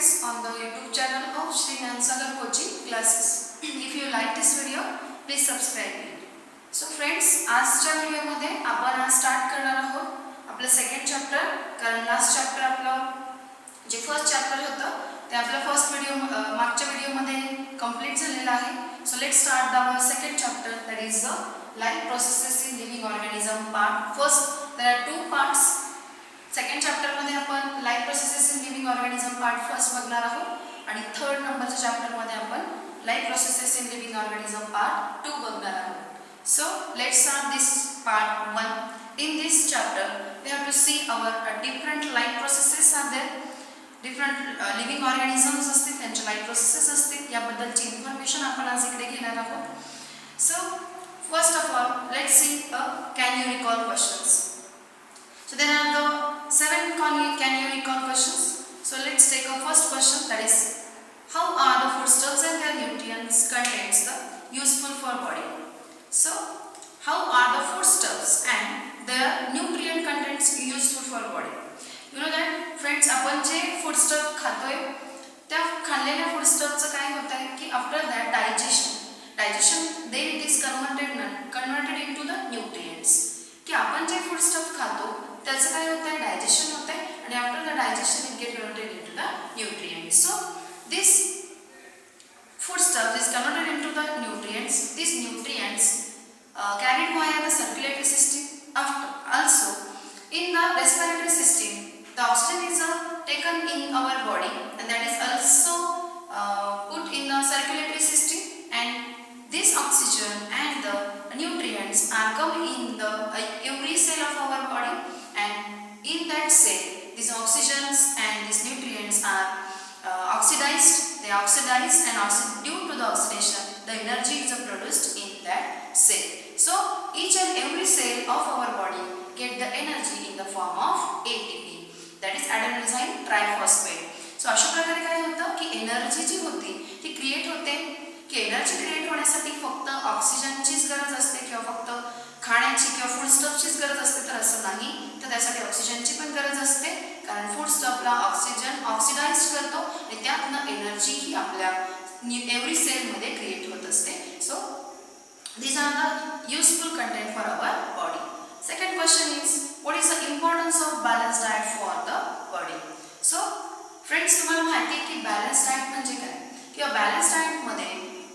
friends on the YouTube channel of Shri Nansagar Coaching Classes. If you like this video, please subscribe it. So friends, आजच्या व्हिडिओमध्ये आपण आज start करणार आहोत आपलं सेकंड चॅप्टर. कारण लास्ट चॅप्टर आपलं जे फर्स्ट चॅप्टर होतं ते आपलं फर्स्ट व्हिडिओ मागच्या व्हिडिओमध्ये कंप्लीट झालेलं आहे. So let's start our second chapter, that is the life processes in living organism part first. There are two parts. Second chapter मध्ये आपण life processes in living organism part first बघणार आहोत आणि third नंबरच्या chapter मध्ये आपण life processes in living organism part 2 बघणार आहोत. So let's start this part 1. In this chapter we have to see our different life processes are there. Different living organisms असतील, त्यांचे लाइफ प्रोसेसेस असतील, याबद्दलची information आपण आज इकडे घेणार आहोत. So first of all, let's see can you recall questions. So there are the 7 can you recall questions. So let's take a first question, that is how are the foodstuffs and their nutrients contents the useful for body. So how are the foodstuffs and their nutrient contents useful for body. You know that friends, आपण जे foodstuff खातोय त्या खाल्लेल्या foodstuffचं काय होत आहे की after that digestion then it is converted into the nutrients. की आपण जे foodstuff खातो त्याचं काय होत आहे, डायजेशन होत आहे आणि after the digestion it get converted into the nutrients. So this foodstuff is converted into the nutrients. These nutrients carried via the circulatory system. Also in the respiratory system, the oxygen is taken in our body and that is also put in the circulatory system, and this oxygen and the nutrients are come in the every cell of our body, and in that cell these oxygens and these nutrients are oxidized. They oxidize and due to the oxidation the energy is produced in that cell. So each and every cell of our body get the energy in the form of ATP, that is adenosine triphosphate. So अशा प्रकारे काय होतं की energy जी होती ती create होते. की energy create होण्यासाठी फक्त ऑक्सिजनचीच गरज असते किंवा फक्त खाण्याची किंवा फूड स्टफचीच गरज असते तर असं नाही, तर त्यासाठी ऑक्सिजनची पण गरज असते. कारण फूड स्टफला ऑक्सिजन ऑक्सिडाइज करतो आणि त्यातनं एनर्जी ही आपल्या एव्हरी सेलमध्ये क्रिएट होत असते. So these are the useful content for our body. Second question is what is the importance of balanced diet for the body. So friends, तुम्हाला माहिती आहे की बॅलन्स डाएट म्हणजे काय किंवा बॅलन्स डाएट मध्ये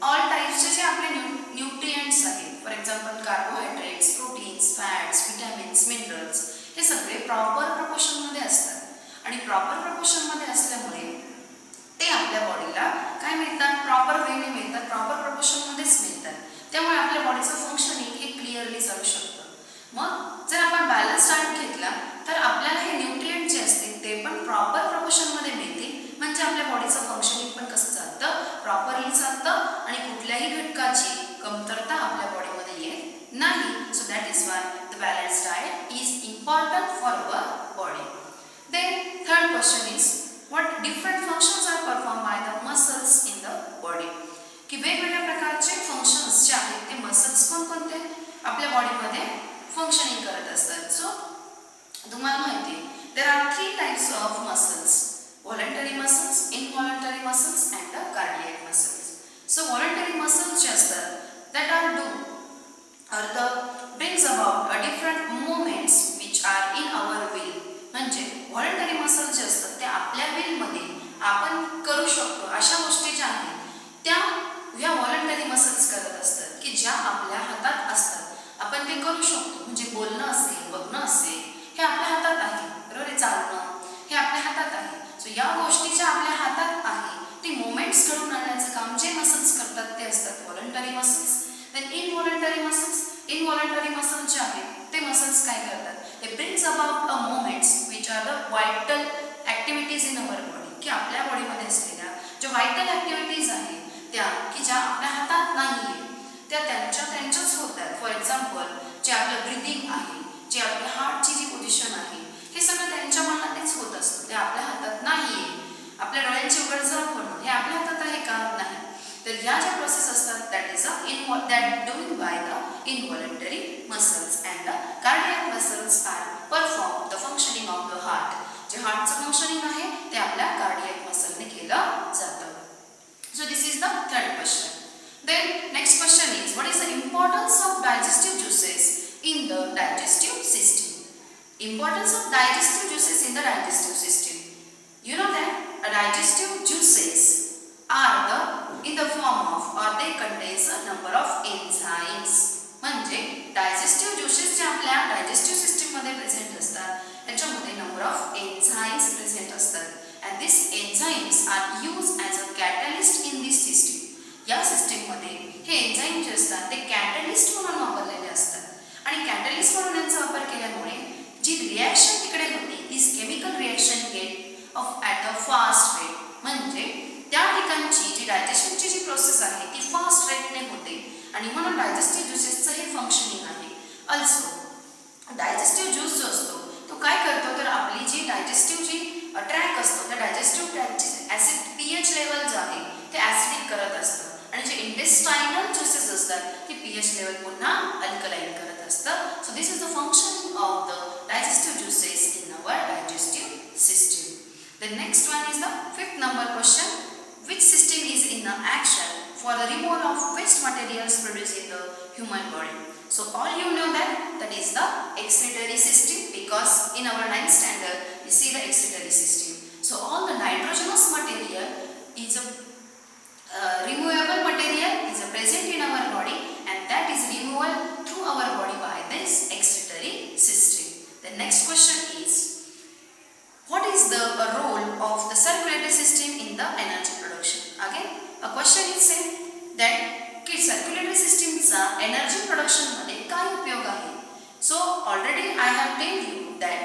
ऑल टाइप्सचे जे आपले न्यूट्रिएंट्स आहेत, for example carbohydrates, proteins, fats, vitamins, minerals, हे सगळे प्रॉपर प्रपोर्शन मध्ये असतात आणि प्रॉपर प्रपोर्शन मध्ये असल्यामुळे ते आपल्या बॉडीला काय मिळतात, प्रॉपर वेने मिळतात, प्रॉपर प्रपोर्शन मध्येच मिळतात. त्यामुळे आपल्या बॉडीचं फंक्शनिंग हे क्लिअरली चालू शकतं. मग जर आपण बॅलन्स डाएट घेतला तर आपल्याला हे न्यूट्रिएंट जे असतील ते पण प्रॉपर प्रपोर्शन मध्ये मिळतील, म्हणजे आपल्या बॉडीचं फंक्शनिंग पण कसं चालतं, प्रॉपरली चालतं आणि कुठल्याही घटकाची कमतरता आपल्या बॉडीमध्ये येत नाही. So that is why the balance diet is important for our body. Then third question is what different functions are perform by the muscles in the body. की वेगवेगळ्या प्रकारचे फंक्शन्स जे आहेत ते मसल्स कोणकोणते आपल्या बॉडीमध्ये फंक्शनिंग करत असतात. सो तुम्हाला माहिती आहे there are 3 types of muscles, voluntary muscles, involuntary muscles and the cardiac muscles. So voluntary muscles जे असतात that are do or the brings about a different movements which are in our will. म्हणजे voluntary muscle जे असतात ते आपल्या will मध्ये आपण करू शकतो अशा गोष्टी ज्या आहेत त्या ह्या व्हॉलंटरी मसल्स करत असतात की ज्या आपल्या हातात असतात. आपण ते करू शकतो, म्हणजे बोलणं असेल, बघणं असेल, हे आपल्या हातात आहे, बरोबर आहे, चालणं हे आपल्या हातात आहे. सो या गोष्टी ज्या आपल्या हातात आहे ती मुवमेंट्स घडून आणण्याचं काम जे मसल्स करतात ते असतात voluntary muscles. Then involuntary muscles जे आहेत ते मसल्स काय करतात, ते brings about a movements which are the vital activities in our body. की आपल्या बॉडीमध्ये असलेल्या ज्या व्हायटल ॲक्टिव्हिटीज आहेत त्या की ज्या आपल्या हातात नाही आहे त्या त्यांच्याच होतात. फॉर एक्झाम्पल जे आपलं ब्रिदिंग आहे, जे आपल्या हार्टची जी पोझिशन आहे, हे सगळं त्यांच्या मनानेच होत असतं, ते आपल्या हातात नाही आहे. आपल्या डोळ्यांची उघडझाप होणं हे आपल्या हातात आहे का, नाही. तर ह्या ज्या प्रोसेस असतात that is that doing by the involuntary muscles and the cardiac muscles are perform the functioning of the heart. जे हार्टचं फंक्शनिंग आहे ते आपल्या कार्डियक मसलने केलं So this is the third question. Then next question is, what is the importance of digestive juices in the digestive system? Importance of digestive juices in the digestive system. You know that digestive juices are in the form of, or they contains a number of enzymes. म्हणजे digestive juices जे आपल्या digestive system मध्ये present असतात त्याच्यामध्ये number of enzymes present असतात and this enzymes are use as a catalyst in this system. या सिस्टममध्ये हे एन्झाइम जे असतात ते कॅटलिस्ट म्हणून वापरलेले असतात आणि कॅटलिस्ट म्हणून यांचा वापर केल्यामुळे जी रिॲक्शन तिकडे होते this chemical reaction get off at a fast rate. म्हणजे त्या ठिकाणची जी डायजेशनची जी प्रोसेस आहे ती फास्ट रेटने होते आणि म्हणून डायजेस्टिव्ह ज्युसेसचं हे फंक्शनिंग आहे. अल्सो डायजेस्टिव्ह ज्यूस जो असतो तो काय करतो तर आपली जी डायजेस्टिव्ह जी ट्रॅक असतो त्या डायजेस्टिव्ह ट्रॅकची ॲसिड पीएच लेवल जे आहे ते ॲसिडिक करत असतं आणि जे इंटेस्टायनल ज्युसेस असतात ते पीएच लेवल पुन्हा अल्कलाइन करत असतं. So this is the function of the digestive juices in our digestive system. The next one is the fifth number question. Which system is in action for the removal of waste materials produced in the human body? So all you know that is the excretory system, because in our 9th standard we see the excretory system. So all the nitrogenous material is a removable material is present in our body and that is removed through our body by this excretory system. The next question is, what is the role of the circulatory system in the energy production? Again, a question is saying that की circulatory system चा energy production मध्ये काय उपयोग आहे? So already I have told you that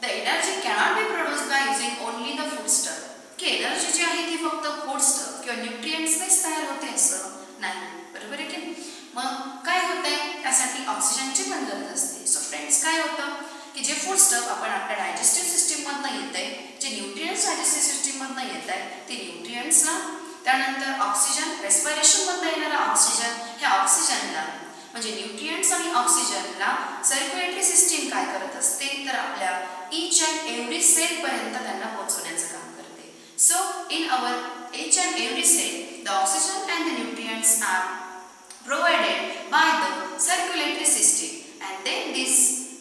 the energy cannot be produced by using only the food stuff. की energy जी आहे ती फक्त food stuff किंवा nutrients नेच तयार होते असं नाही. बरोबर आहे की? मग काय होतंय? त्यासाठी ऑक्सिजनची पण गरज असते. सो फ्रेंड्स काय होतं की जे फूड स्टफ आपण आपल्या डायजेस्टिव्ह सिस्टीममधनं येत आहे, जे न्यूट्रियंट्स डायजेस्टिव्ह सिस्टीममधनं येत आहे ते न्यूट्रियंट्सला, त्यानंतर ऑक्सिजन रेस्पिरेशनमधनं येणारा ऑक्सिजन, ह्या ऑक्सिजनला म्हणजे न्यूट्रियंट्स आणि ऑक्सिजनला सर्क्युलेटरी सिस्टीम काय करत असते तर आपल्या ईच अँड एव्हरी सेलपर्यंत त्यांना पोहोचवण्याचं काम करते. So in our each and every cell the oxygen and the nutrients are provided by the circulatory system and then this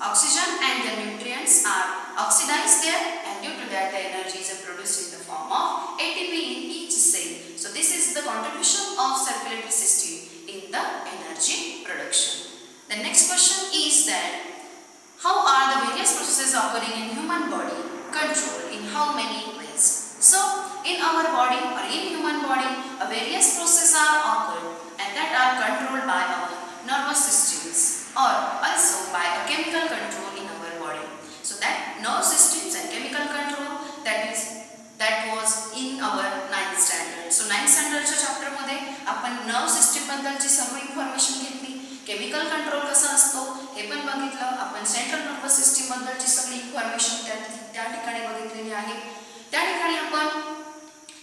oxygen and the nutrients are oxidized there and due to that the energy is produced in the form of ATP in each cell. So this is the contribution of circulatory system in the energy production. The next question is that how are the various processes occurring in human body controlled in how many ways? So in our body or in human body various processes are occurred and that are controlled by our nervous systems or also by a chemical control in our body. So that nerve systems and chemical control that was in our 9th standard. So 9th standard च्या chapter मध्ये आपण nerve system बद्दलची सर्व information घेतली, chemical control कसा असतो हे पण बघितलं, आपण सेंट्रल नर्वस सिस्टम बद्दलची सगळी इन्फॉर्मेशन त्या ठिकाणी बघितलेली आहे. त्या ठिकाणी आपण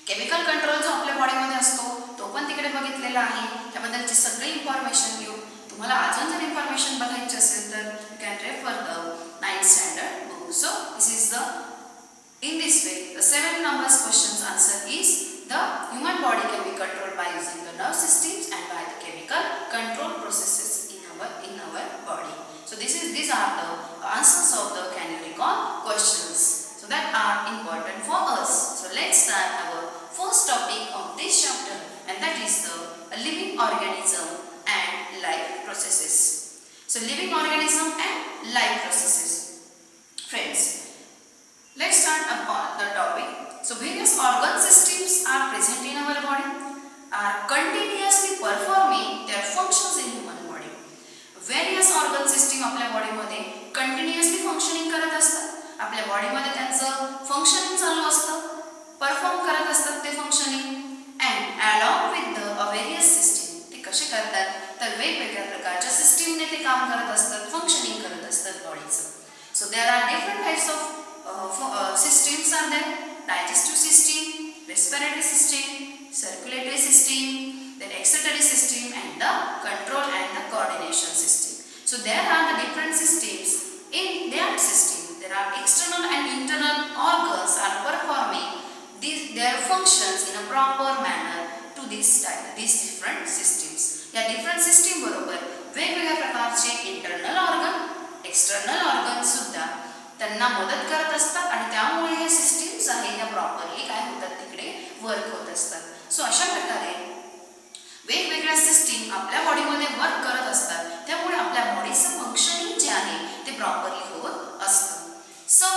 केमिकल कंट्रोल जो आपल्या बॉडीमध्ये असतो तो पण तिकडे बघितलेला आहे. त्याबद्दलची सगळी इन्फॉर्मेशन घेऊ. तुम्हाला अजून जर इन्फॉर्मेशन बघायची असेल तर you can refer the 9th standard book. So this is the in this way the 7 numbers questions answer is the human body can be controlled by using the nerve systems and by the chemical control processes in our body. So these are the answers of the can you recall questions. So that are important for us. So let's start our first topic of this chapter and that is the living organism and life processes. So living organism and life processes. Friends, let's start about the topic. So various organ systems are present in our body, are continuously performing their functions in human body. Various organ system आपल्या बॉडीमध्ये continuously functioning करत असतात. आपल्या बॉडीमध्ये त्यांचं functioning चालू असतं, perform करत असतात ते functioning and along with the various system. ते कसे करतात तर वेगवेगळ्या प्रकारच्या सिस्टीमने ते काम करत असतात, फंक्शनिंग करत असतात बॉडीचं. So there are different types of systems are there. Digestive system, respiratory system, circulatory system, then excretory system and the control and the coordination system. So there are the different systems. In their system there are external and internal organs are performing their functions in a proper manner to these different systems. या different system बरोबर वेगवेगळ्या प्रकारचे internal organ external organ सुद्धा त्यांना मदत करत असतात आणि त्यामुळे हे सिस्टीम्स आहे त्या प्रॉपरली काय होतात तिकडे वर्क होत असतात. सो अशा प्रकारे वेगवेगळ्या सिस्टीम आपल्या बॉडीमध्ये वर्क करत असतात, त्यामुळे आपल्या बॉडीचं फंक्शनिंग जे आहे ते प्रॉपरली होत असतं. So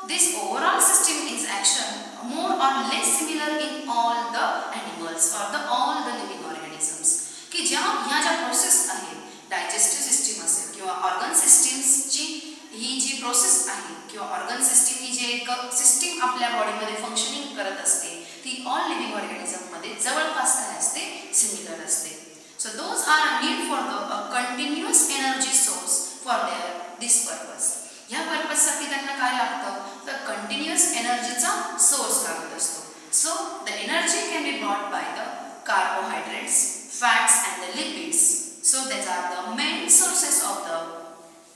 this overall system is action more or less similar in all the animals or the all the living organisms, की ह्या ज्या प्रोसेस आहेत डायजेस्टिव्ह सिस्टीम असेल किंवा ऑर्गन सिस्टीम्सची ही जी प्रोसेस आहे किंवा ऑर्गन सिस्टीम ही जी एक सिस्टीम आपल्या बॉडीमध्ये फंक्शनिंग करत असते ती ऑल लिव्हिंग ऑर्गॅनिझममध्ये जवळपास काय असते सिमिलर असते. So those are need for the continuous energy source for this purpose. ह्या पर्पजसाठी त्यांना काय लागतं तर कंटिन्युअस एनर्जीचा सोर्स लागत असतो. So the energy can be brought by the carbohydrates fats and the lipids. So these are the main sources of the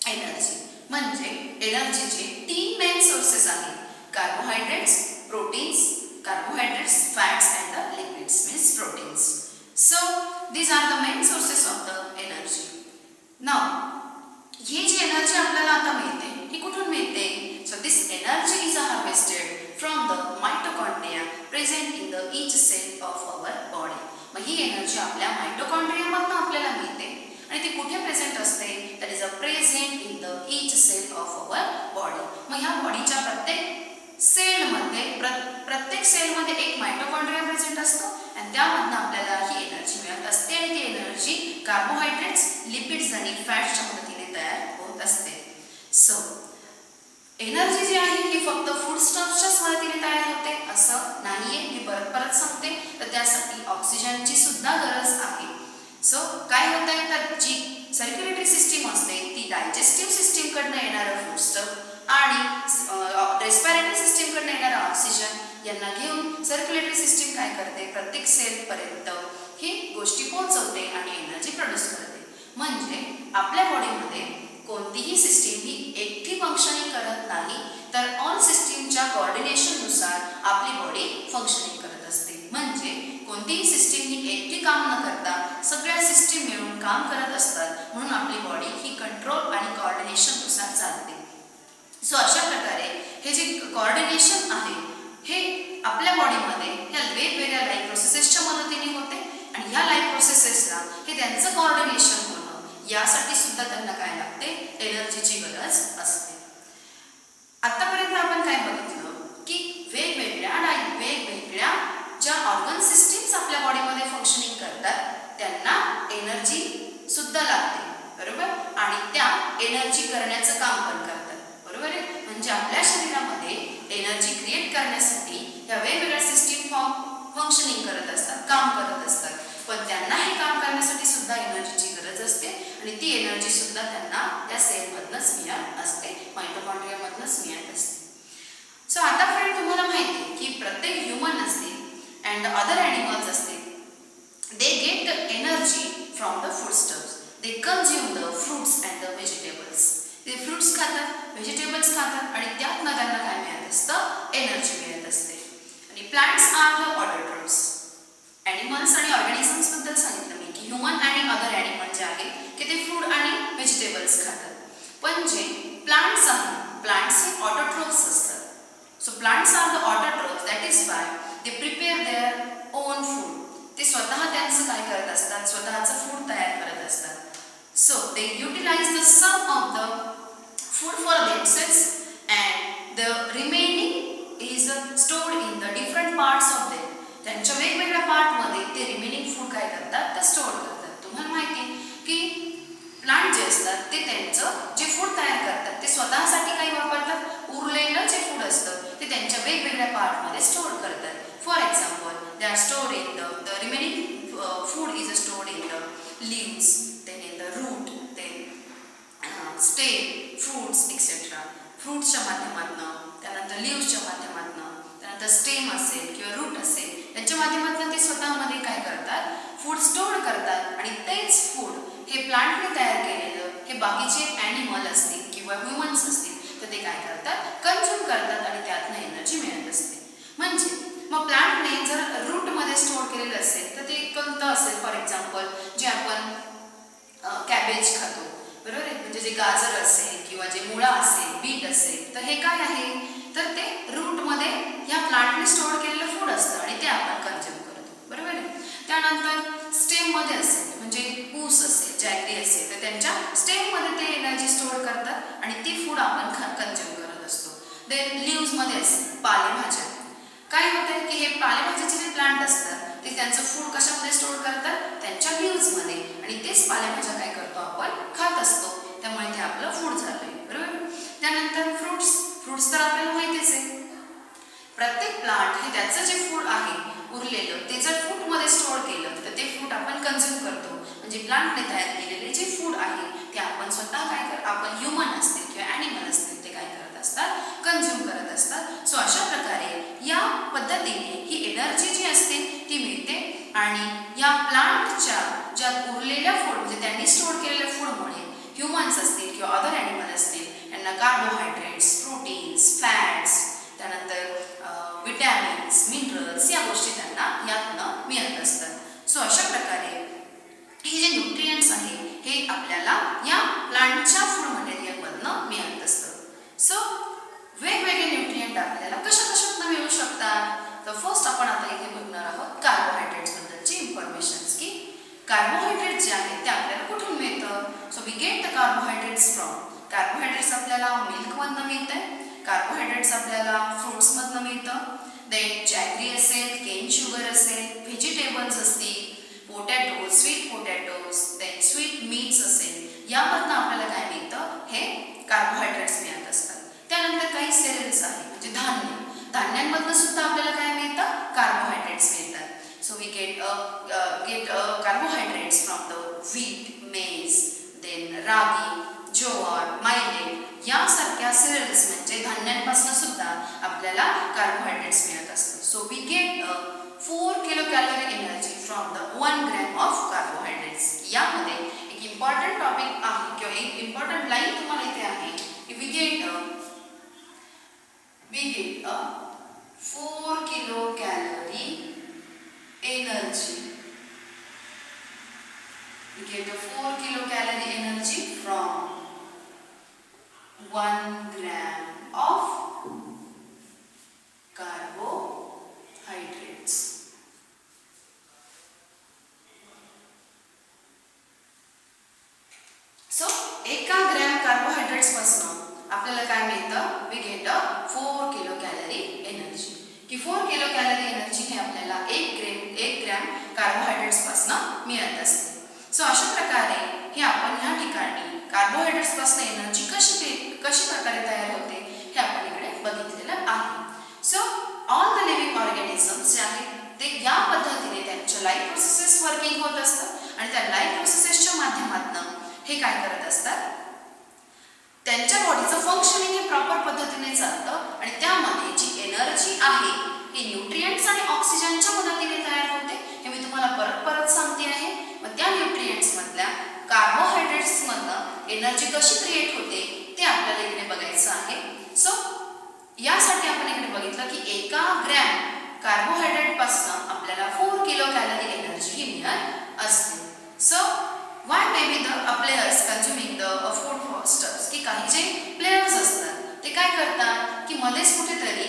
energy. म्हणजे एनर्जीचे 3 मेन सोर्सेस आहेत, carbohydrates, proteins, carbohydrates, fats and the lipids means proteins. सो these are the main sources of the energy. Now ही जी energy आपल्याला आता मिळते ही कुठून मिळते? So this energy is harvested from the mitochondria present in the each cell of our body. मग ही energy आपल्या मायटोकॉन्ड्रियामधून आपल्याला मिळते आणि ती कुठे प्रेझेंट असते? That is a present in the each cell of our body. मग ह्या बॉडीच्या प्रत्येक सेलमध्ये एक मायटोकॉन्ड्रिया प्रेझेंट असतो आणि त्यामधून आपल्याला ही एनर्जी मिळत असते आणि ती एनर्जी कार्बोहायड्रेट्स, लिपिड्स आणि फॅट्सच्या मदतीने तयार होत असते. सो एनर्जी जी आहे ही फक्त फूड स्टफच्याच मदतीने तयार होते असं नाहीये. मी परत सांगते तर त्यासाठी ऑक्सिजनची सुद्धा गरज आहे. सो काय होत आहे तर जी सर्क्युलेटरी सिस्टीम असते ती डायजेस्टिव्ह सिस्टीमकडनं येणारं फूडस्टफ आणि रेस्पिरेटरी सिस्टीमकडनं येणारा ऑक्सिजन यांना घेऊन सर्क्युलेटरी सिस्टीम काय करते प्रत्येक सेलपर्यंत ही गोष्टी पोहोचवते आणि एनर्जी प्रोड्यूस करते. म्हणजे आपल्या बॉडीमध्ये कोणतीही सिस्टीम ही एकटी फंक्शनिंग करत नाही तर ऑल सिस्टीमच्या कोऑर्डिनेशननुसार आपली बॉडी फंक्शनिंग करत असते. म्हणजे कोणतीही सिस्टीम ही एकटी काम न करता सगळ्या सिस्टीम मिळून काम करत असतात, म्हणून आपली बॉडी ही कंट्रोल आणि कोऑर्डिनेशननुसार चालते. सो अशा प्रकारे हे जे कोऑर्डिनेशन आहे हे आपल्या बॉडीमध्ये ह्या वेगवेगळ्या लाईफ प्रोसेसेसच्या मदतीने होते आणि ह्या लाईफ प्रोसेसेसला हे त्यांचं कोऑर्डिनेशन होणं यासाठी सुद्धा त्यांना काय लागते एनर्जीची गरज असते. आतापर्यंत आपण काय बघितलं की वेगवेगळ्या ज्या ऑर्गन सिस्टीम्स आपल्या बॉडीमध्ये फंक्शनिंग करतात त्यांना एनर्जी सुद्धा लागते, बरोबर, आणि त्या एनर्जी करण्याचं काम पण करतात, बरोबर आहे. म्हणजे आपल्या शरीरामध्ये एनर्जी क्रिएट करण्यासाठी या वेगवेगळ्या सिस्टीम फंक्शनिंग करत असतात, काम करत असतात, पण त्यांना हे काम करण्यासाठी सुद्धा एनर्जीची गरज असते आणि ती एनर्जी सुद्धा त्यांना त्या सेलमधनंच मिळत असते, मायटोकॉन्ड्रियामधनंच मिळत असते. सो आता फ्रेंड तुम्हाला माहिती आहे की प्रत्येक ह्युमन असते अँड अदर ॲनिमल्स असते, they get the energy from the foodstuffs. They consume the fruits and the vegetables. ते फ्रुट्स खातात, व्हेजिटेबल्स खातात आणि त्यातनं त्यांना काय मिळत असतं एनर्जी मिळत असते. आणि plants are the autotrophs. Animals आणि ऑर्गॅनिझम्सबद्दल सांगितलं मी की ह्युमन आणि अदर ॲनिमल जे आहेत की ते फूड आणि व्हेजिटेबल्स खातात, पण जे प्लांट्स आहेत प्लांट्स हे ऑटोट्रोफ्स असतात. So plants are the autotrophs, that is why they prepare their own food. ते स्वतः त्यांचं काय करत असतात स्वतःचं फूड तयार करत असतात. So they utilise the some of the food for themselves and the remaining is stored in the different parts of them. त्यांच्या वेगवेगळ्या पार्टमध्ये ते रिमेनिंग फूड काय करतात तर स्टोअर करतात. तुम्हाला माहिती आहे की प्लांट जे असतात ते त्यांचं जे फूड तयार करतात ते स्वतःसाठी काही वापरतात, उरलेलं जे फूड असतं ते त्यांच्या वेगवेगळ्या पार्टमध्ये स्टोअर करतात. For example they are stored in the remaining food is stored in the leaves, then in the root, then stem, fruits etcetera. फ्रूट्सच्या माध्यमातून, त्यानंतर लीव्सच्या माध्यमातून, त्यानंतर स्टेम असेल किंवा रूट असेल त्यांच्या माध्यमातून ते स्वतःमध्ये काय करतात फूड स्टोअर करतात आणि तेच फूड हे प्लांटने तयार केलेलं हे बाकीचे ॲनिमल असतील किंवा ह्युमन्स असतील तर ते काय करतात कंझ्युम करतात आणि त्यातनं एनर्जी मिळत असते. म्हणजे मग प्लांटने जर रूटमध्ये स्टोअर केलेलं असेल तर ते कोणतं असेल? फॉर एक्झाम्पल जे आपण कॅबेज खातो, बरोबर आहे, म्हणजे जे गाजर असेल किंवा जे मुळा असेल, बीट असेल, तर हे काय आहे? तर ते रूटमध्ये ह्या प्लांटने स्टोअर केलेलं फूड असतं आणि ते आपण कन्झ्युम करतो, बरोबर आहे. त्यानंतर स्टेममध्ये असेल, म्हणजे ऊस असेल, जॅगरी असेल, तर त्यांच्या स्टेममध्ये ते एनर्जी स्टोअर करतात आणि ती फूड आपण कन्झ्युम करत असतो. देन लीव्समध्ये असेल, पालेभाज्या, काय होतं की हे पालेभाज्याचे जे प्लांट असतात ते त्यांचं फूड कशामध्ये स्टोअर करतात? त्यांच्या लीव्समध्ये, आणि तेच पालेभाज्या काय करतो आपण? खात असतो. त्यामुळे ते आपलं फूड झालंय, बरोबर. त्यानंतर फ्रुट्स तर आपल्याला माहितीच आहे. प्रत्येक प्लांट हे त्याचं जे फूड आहे उरलेलं ते जर फ्रूटमध्ये स्टोअर केलं तर ते फ्रूट आपण कन्झ्युम करतो. म्हणजे प्लांटने तयार केलेले जे फूड आहे ते आपण स्वतः आपण ह्युमन असतील किंवा ॲनिमल असतील ते काय करत असतात? कन्झ्युम करत असतात. सो अशा प्रकारे या पद्धतीने ही एनर्जी जी असते ती मिळते आणि या प्लांटच्या ज्या उरलेल्या फूड म्हणजे त्यांनी स्टोअर केलेल्या फूडमुळे ह्युमन्स असतील किंवा अदर ॲनिमल असतील यांना कार्बोहायड्रेट्स, प्रोटीन्स, फॅट्स, त्यानंतर विटॅमिन्स, मिनरल्स या गोष्टी त्यांना यातनं मिळत असतात. सो अशा प्रकारे हे जे न्यूट्रिएंट्स आहे हे आपल्याला या प्लांटच्या फूड मटेरियलमधनं मिळत असतं. सो वेगवेगळे न्यूट्रिएंट आपल्याला कशातनं मिळू शकतात? तर फर्स्ट आपण आता इथे बघणार आहोत कार्बोहायड्रेट्स बद्दलची इन्फॉर्मेशन्स, की कार्बोहायड्रेट्स जे आहेत ते आपल्याला कुठून मिळतं? So we get the carbohydrates from, carbohydrates आपल्याला मिल्कमधनं मिळतं, कार्बोहायड्रेट्स आपल्याला फ्रुट्समधनं मिळतं, देन जॅगरी असेल, केन शुगर असेल, व्हेजिटेबल्स असतील, potato, sweet potatoes, then sweet meats असेल, यामधनं आपल्याला काय मिळतं? हे कार्बोहायड्रेट्स मिळत असतात. त्यानंतर काही सेरियल्स आहे म्हणजे धान्यांमधनं सुद्धा आपल्याला काय मिळतं? कार्बोहायड्रेट्स मिळतात. So we get carbohydrates from the wheat, maize, then ragi, jowar, millet यासारख्या सिरियल्स म्हणजे धान्यांपासून सुद्धा आपल्याला कार्बोहायड्रेट्स मिळत असतात. So we get 4 kilo calorie energy from the 1 gram of carbohydrates. यामध्ये एक इम्पॉर्टंट टॉपिक आहे किंवा एक इम्पॉर्टंट लाईन तुम्हाला इथे आहे की we get 4 kilo calorie energy. We get a 4 kilocalorie energy from 1 gram of carbohydrates. So, 1 gram carbohydrates पासून आपल्याला काय मिळतं? We get a 4 kilocalorie energy. की 4 किलो कॅलरी एनर्जी हे आपल्याला 1 ग्रॅम कार्बोहायड्रेट्स पासून मिळत असते. सो अशा प्रकारे हे आपण ह्या ठिकाणी कार्बोहायड्रेट्स पासून एनर्जी कशी प्रकारे तयार होते हे आपण इकडे बघितलेलं आहे. So all the living organisms जे आहेत ते या पद्धतीने त्यांच्या लाईफ प्रोसेसेस वर्किंग होत असतात आणि त्या लाईफ प्रोसेसेसच्या माध्यमातून हे काय करत असतात? त्यांच्या बॉडीचं फंक्शनिंग हे प्रॉपर पद्धतीने चालतं आणि त्यामध्ये जी एनर्जी आहे ही न्यूट्रिएंट्स आणि ऑक्सिजनच्या मदतीने तयार होते. हे मी तुम्हाला परत सांगते आहे. मग त्या न्यूट्रिएंट्स मधल्या कार्बोहायड्रेट्स मधनं एनर्जी कशी क्रिएट होते ते आपल्याला इकडे बघायचं आहे. सो यासाठी आपण इकडे बघितलं की 1 ग्रॅम कार्बोहायड्रेट पासून आपल्याला 4 किलो कॅलरी एनर्जी ही मिळत असते. So why maybe the players consuming the food stuffs, की काही जे प्लेयर्स असतात ते काय करतात की मध्येच कुठेतरी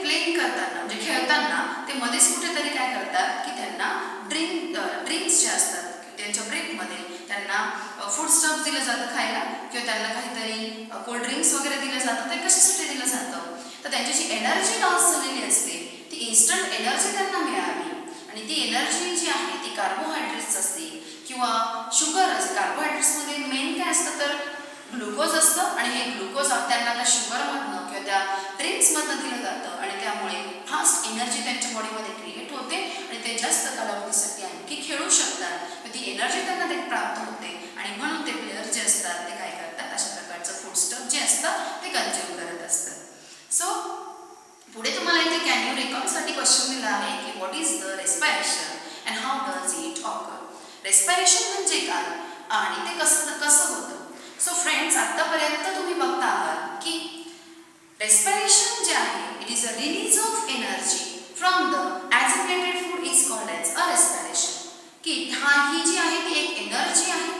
प्लेइंग करताना म्हणजे खेळताना ते मध्येच कुठेतरी काय करतात की त्यांना ड्रिंक्स जे असतात त्यांच्या ब्रेकमध्ये त्यांना फूड स्टफ दिलं जातं खायला किंवा त्यांना काहीतरी कोल्ड ड्रिंक्स वगैरे दिलं जातं. ते कशासाठी दिलं जातं? तर त्यांची जी एनर्जी लॉस झालेली असते ती इन्स्टंट एनर्जी त्यांना मिळावी आणि ती एनर्जी जी आहे ती कार्बोहायड्रेट्स असते किंवा शुगर असते. कार्बोहायड्रेट्समध्ये मेन काय असतं तर ग्लुकोज असतं आणि हे ग्लुकोज त्यांना त्या शुगरमधनं किंवा त्या ड्रिंक्समधनं दिलं जातं आणि त्यामुळे फास्ट एनर्जी त्यांच्या बॉडीमध्ये क्रिएट होते आणि ते जास्त कालावधीसाठी आणखी खेळू शकतात. ती एनर्जी त्यांना ते प्राप्त होते आणि म्हणून ते प्लेयर जे असतात ते काय करतात? अशा प्रकारचं फूड स्टफ जे असतं ते कन्झ्युम करत असतात. सो पुढे तुम्हाला इथे कॅन यू रिकॉलसाठी क्वेश्चन दिला आहे की what is the respiration and how does it occur. Respiration म्हणजे काय आणि ते कसं होतं? सो फ्रेंड्स, आतापर्यंत तुम्ही बघता आहात की रेस्पिरेशन जे आहे it is a release of energy from the assimilated food is called as a respiration. की ही जी आहे ती एक एनर्जी आहे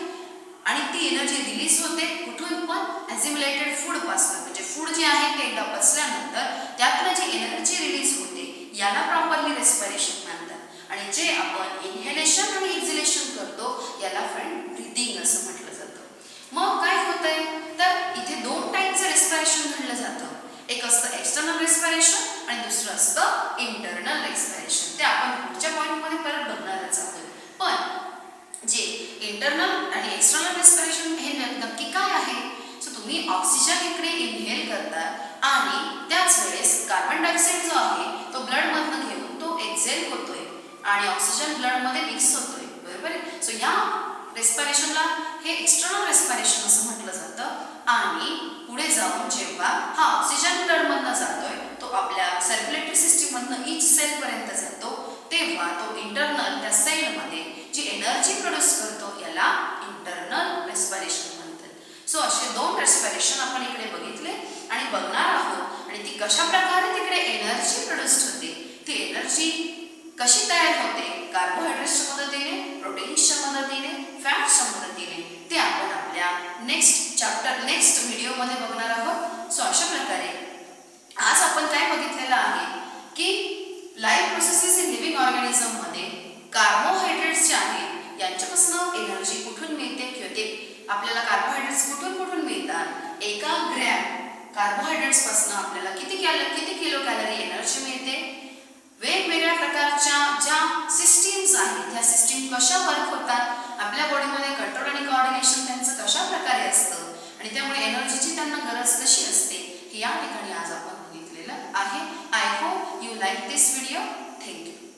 आणि ती एनर्जी रिलीज होते कुठून पण ॲझिमुलेटेड फूड पासून. म्हणजे फूड जे आहे ते एकदा पचल्यानंतर त्यातलं जी एनर्जी रिलीज होते याला प्रॉपरली रेस्पिरेशन म्हणतात. आणि जे आपण इन्हेलेशन आणि एक्झिलेशन करतो याला फ्रेंड ब्रीदिंग असं म्हटलं जातं. मग काय होतंय तर इथे दोन टाईपचं रेस्पिरेशन घडलं जातं. एक असतं एक्सटर्नल रेस्पिरेशन आणि दुसरं असतं इंटरनल रेस्पिरेशन. ते आपण पुढच्या पॉईंटमध्ये परत बघणारच आहोत. पण जे इंटरनल आणि एक्सटर्नल रेस्पिरेशन हे नक्की काय आहे. सो तुम्ही ऑक्सिजन इकडे इनहेल करता आणि त्याच वेळेस कार्बन डायऑक्साईड जो आहे तो ब्लडमधनं घेऊन तो एक्झेल होतोय आणि ऑक्सिजन ब्लडमध्ये मिक्स होतोय. बरोबर आहे. सो या रेस्पिरेशनला हे एक्सटर्नल रेस्पिरेशन असं म्हटलं जातं. आणि पुढे जाऊन जेव्हा हा ऑक्सिजन ब्लडमधनं जातोय तो आपल्या सर्क्युलेटरी सिस्टीममधनं ईच सेलपर्यंत जातो तेव्हा तो इंटरनल त्या सेलमध्ये जी एनर्जी प्रोड्यूस करतो याला इंटरनल रेस्पिरेशन म्हणतात. सो असे दोन रेस्पिरेशन आपण इकडे बघितले आणि बघणार आहोत. आणि ती कशा प्रकारे तिकडे एनर्जी प्रोड्यूस होते, ती एनर्जी कशी तयार होते, कार्बोहायड्रेट्सच्या मदतीने, प्रोटीन्सच्या मदतीने, फॅट्सच्या मदतीने, ते आपण आपल्या नेक्स्ट व्हिडिओमध्ये बघणार आहोत. सो अशा प्रकारे आज आपण काय बघितलेलं आहे की लाईफ प्रोसेसेस इन लिव्हिंग ऑर्गॅनिझममध्ये कार्बोहायड्रेट्स जे आहेत यांच्यापासून एनर्जी कुठून मिळते किंवा ते आपल्याला कार्बोहायड्रेट्स कुठून मिळतात. एका ग्रॅम कार्बोहायड्रेट्सपासून आपल्याला किती किलो कॅलरी एनर्जी मिळते. वेगवेगळ्या प्रकारच्या ज्या सिस्टीम्स आहेत त्या सिस्टीम कशा वर्क होतात, आपल्या बॉडीमध्ये कंट्रोल आणि कोऑर्डिनेशन त्यांचं कशा प्रकारे असतं आणि त्यामुळे एनर्जीची त्यांना गरज कशी असते हे या ठिकाणी आज आपण बघितलेलं आहे. I hope you like this video. Thank you.